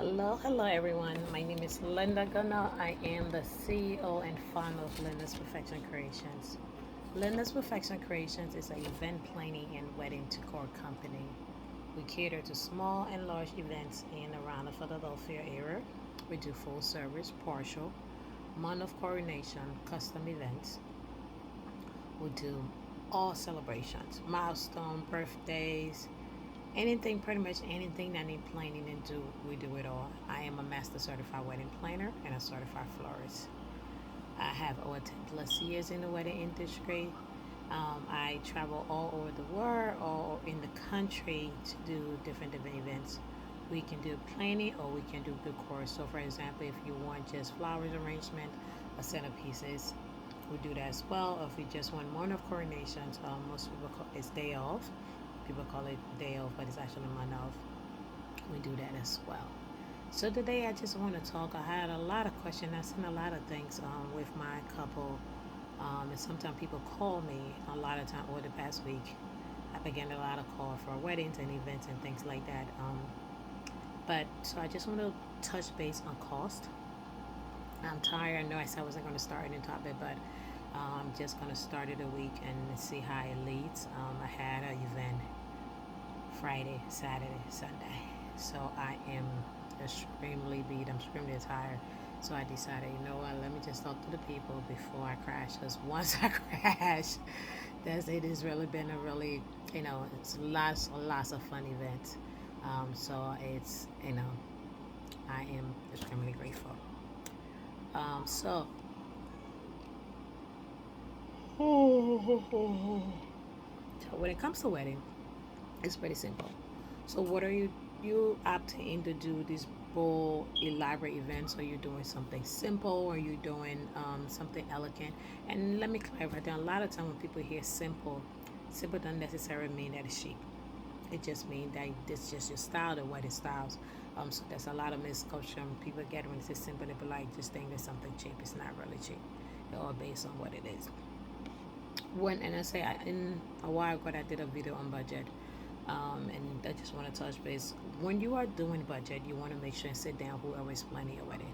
Hello everyone. My name is Linda Gunnar. I am the CEO and founder of Linda's Perfection Creations. Linda's Perfection Creations is an event planning and wedding decor company. We cater to small and large events in and around the Philadelphia area. We do full service, partial, month of coronation, custom events. We do all celebrations, milestone, birthdays, anything, pretty much anything that need planning and do, we do it all. I am a master certified wedding planner and a certified florist. I have over 10 plus years in the wedding industry. I travel all over the world, all in the country to do different events. We can do planning or we can do decor. So, for example, if you want just flowers arrangement, a set of pieces, we do that as well. Or if you just want one of coronations, most people call it's day off. People call it day off, but it's actually month off. We do that as well. So today I just want to talk. I had a lot of questions. I seen a lot of things with my couple, and sometimes people call me. A lot of time over the past week, I've been getting a lot of calls for weddings and events and things like that. But so I just want to touch base on cost. I'm tired. I know I said I wasn't going to start a new topic, but I'm just going to start it a week and see how it leads. I had an event Friday, Saturday, Sunday. So I am extremely beat. I'm extremely tired. So I decided, you know what, let me just talk to the people before I crash. Because once I crash, that's it. Has really been a really, it's lots of fun events. So it's, I am extremely grateful. So So when it comes to wedding, it's pretty simple. So what are you opting to do these bold, elaborate events? Are you doing something simple? Are you doing something elegant? And let me clarify that a lot of time when people hear simple, simple doesn't necessarily mean that it's cheap. It just means that this just your style, the wedding styles. So there's a lot of misconception people get when it's simple. They be like, just think it's something cheap. It's not really cheap. It's all based on what it is. When and I say in a while ago I did a video on budget, and I just want to touch base. When you are doing budget, you want to make sure and sit down whoever is planning your wedding,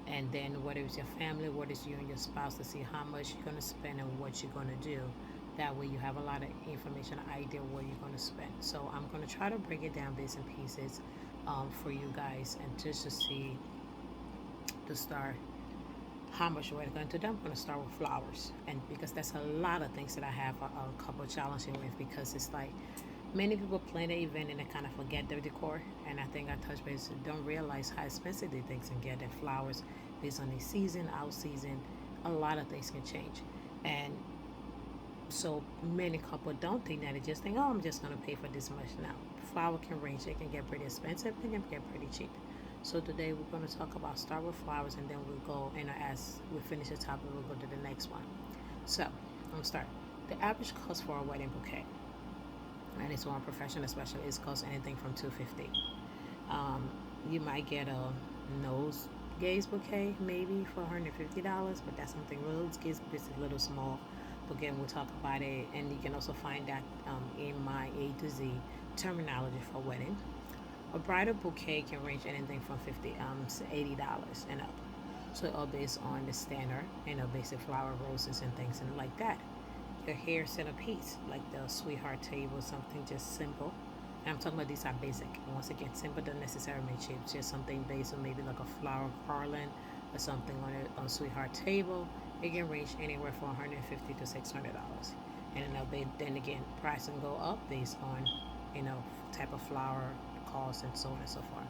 and then whether it's your family, whether it's you and your spouse, to see how much you're going to spend and what you're going to do. That way, you have a lot of information, idea where you're going to spend. So I'm going to try to break it down bits and pieces for you guys, and just to see to start how much we're going to do. I'm going to start with flowers, and because that's a lot of things that I have a couple challenging with, because it's like many people plan the event and they kind of forget their decor. And I think I touch base don't realize how expensive they things can get. Their flowers based on the season, out season, a lot of things can change. And so many couple don't think that. They just think, oh, I'm just gonna pay for this much. Now flower can range. It can get pretty expensive, it can get pretty cheap. So today we're going to talk about start with flowers, and then we'll go, and as we finish the topic we'll go to the next one. So I'm gonna start. The average cost for a wedding bouquet, and it's one professional especially, is cost anything from 250. You might get a nose gaze bouquet maybe for $150, but that's something little gaze bouquet is a little small. But again, we'll talk about it, and you can also find that in my A to Z terminology for wedding. A bridal bouquet can range anything from 50 to $80 and up. So it all based on the standard, basic flower roses and things and like that. Your hair centerpiece, like the sweetheart table, something just simple. And I'm talking about these are basic. And once again, simple doesn't necessarily mean cheap. It's just something based on maybe like a flower garland or something on a sweetheart table. It can range anywhere from $150 to $600. And then again, price can go up based on type of flower, cost, and so on and so forth.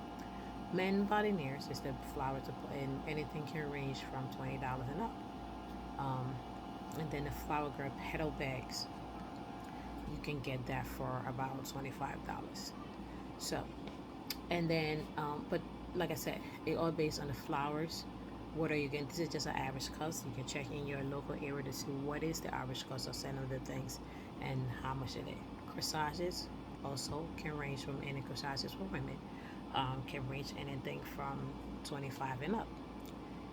Men bodineers is the flower to put in. Anything can range from $20 and up. Um, and then the flower girl petal bags, you can get that for about $25. So, and then, but like I said, it all based on the flowers. What are you getting? This is just an average cost. You can check in your local area to see what is the average cost of selling the things and how much it is. Corsages also can range from any corsages for women, can range anything from 25 and up.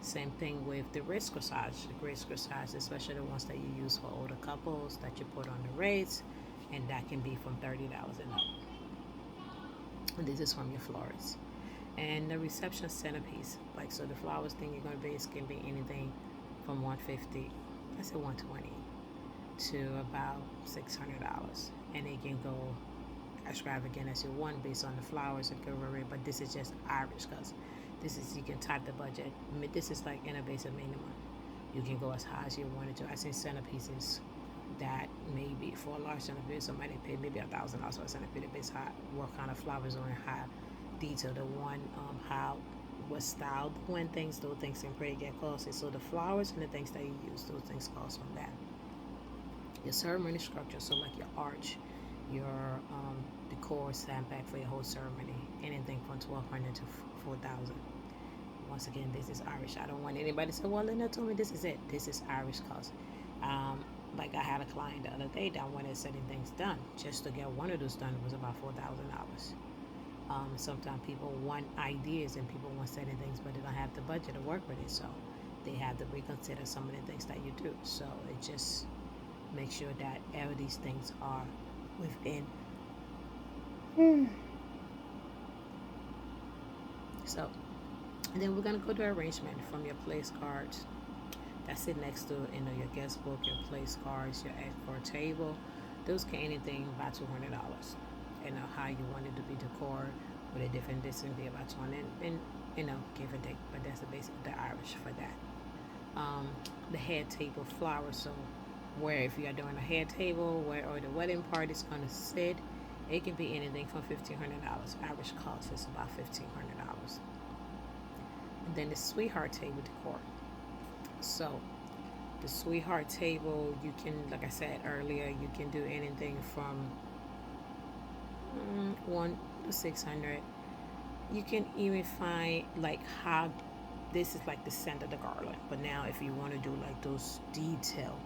Same thing with the wrist corsage. The wrist corsage, especially the ones that you use for older couples that you put on the wrists, and that can be from $30 and up. And this is from your florist. And the reception centerpiece, like so the flowers thing you're gonna base can be anything from 150, I say 120 to about $600, and it can go extravagant as you want based on the flowers and jewelry. But this is just Irish because this is you can type the budget. This is like in a basic minimum. You can go as high as you wanted to. I seen centerpieces that maybe for a large centerpiece somebody paid maybe $1,000 for a centerpiece based on what kind of flowers are in high detail. The one how what style when those things can pretty get costly. So the flowers and the things that you use, those things cost from that. Your ceremony structure, so like your arch, your decor sandbag for your whole ceremony, anything from 1,200 to 4,000. Once again, this is Irish. I don't want anybody to say, well, Linda told me this is it. This is Irish cause um, like I had a client the other day that wanted certain things done. Just to get one of those done was about $4,000. Sometimes people want ideas and people want certain things, but they don't have the budget to work with it. So they have to reconsider some of the things that you do. So it just makes sure that all these things are within. So, and then we're gonna go to arrangement from your place cards. That's it next to your guest book, your place cards, your for table. Those can anything about $200. How you want it to be decor with a different distance be about 200 and give or take. But that's the basic the Irish for that. The head table flowers. So where if you are doing a head table where or the wedding party is gonna sit, it can be anything from $1,500. Average cost is about $1,500. And then the sweetheart table decor. So the sweetheart table, you can, like I said earlier, you can do anything from 1 to 600. You can even find like how this is like the center of the garland. But now, if you want to do like those detail,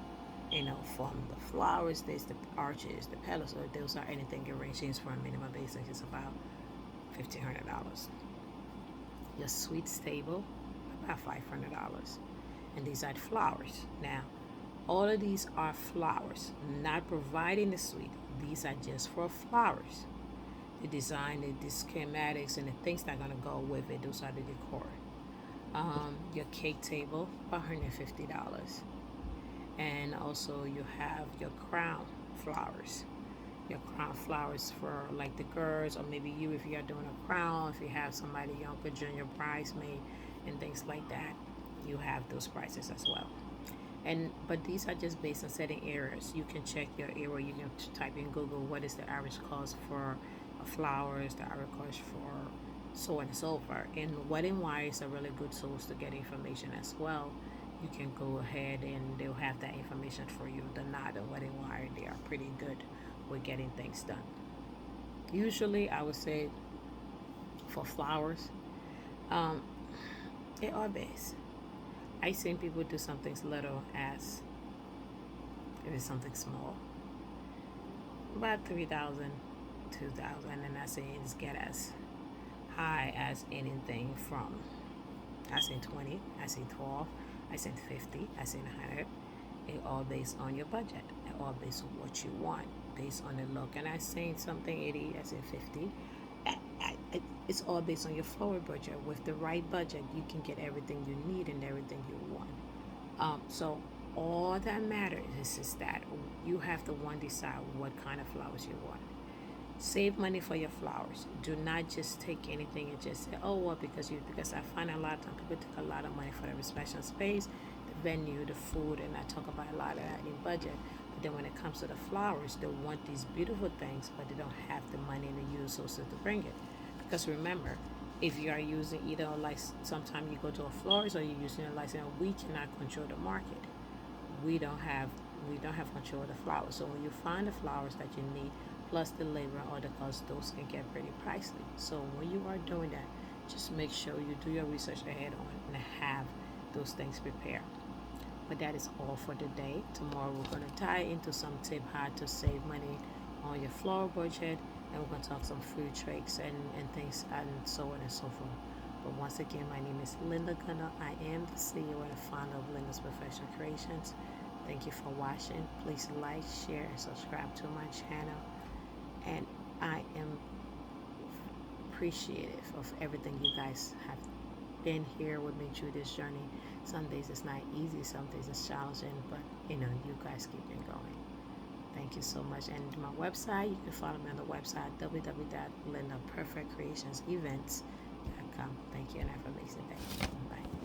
from the flowers, there's the arches, the petals, or those are anything arrangements for a minimum basis. It's about $1,500. Your sweets table, about $500. And these are flowers. Now, all of these are flowers, not providing the suite. These are just for flowers. The design, the schematics, and the things that are gonna go with it. Those are the decor. Your cake table, about $150. And also you have your crown flowers. Your crown flowers for like the girls, or maybe you if you are doing a crown, if you have somebody younger, junior bridesmaid, and things like that, you have those prices as well. And but these are just based on certain areas. You can check your area. You can type in Google what is the average cost for flowers, the average cost for so on and so forth. And Wedding Wire is a really good source to get information as well. You can go ahead and they'll have that information for you. The Knot and Wedding Wire, they are pretty good with getting things done. Usually, I would say for flowers, um, it all base. I seen people do something little as if it's something small, about 3,000, 2,000, and I say it's get as high as anything from I say 20, I say 12, I say 50, I say 100. It all based on your budget. It all based on what you want, based on the look. And I saying something 80, I say 50. It's all based on your forward budget. With the right budget, you can get everything you need and everything you want. So all that matters is that you have to decide what kind of flowers you want. Save money for your flowers. Do not just take anything and just say, oh well, because I find a lot of times people take a lot of money for the reception space, the venue, the food, and I talk about a lot of that in budget. But then when it comes to the flowers, they want these beautiful things, but they don't have the money and the resources to bring it. Because remember, if you are using either like sometimes you go to a florist or you're using a license, we cannot control the market. We don't have control of the flowers. So when you find the flowers that you need, plus the labor or the cost, those can get pretty pricey. So when you are doing that, just make sure you do your research ahead on and have those things prepared. But that is all for today. Tomorrow we're going to dive into some tip how to save money on your floral budget, and we're going to talk some food tricks and things and so on and so forth. But once again, my name is Linda Gunner. I am the CEO and founder of Linda's Professional Creations. Thank you for watching. Please like, share, and subscribe to my channel. And I am appreciative of everything you guys have been here with me through this journey. Some days it's not easy, some days it's challenging, but you guys keep me going. Thank you so much. And my website, you can follow me on the website www.lindaperfectcreationsevents.com. Thank you and have an amazing day. Bye.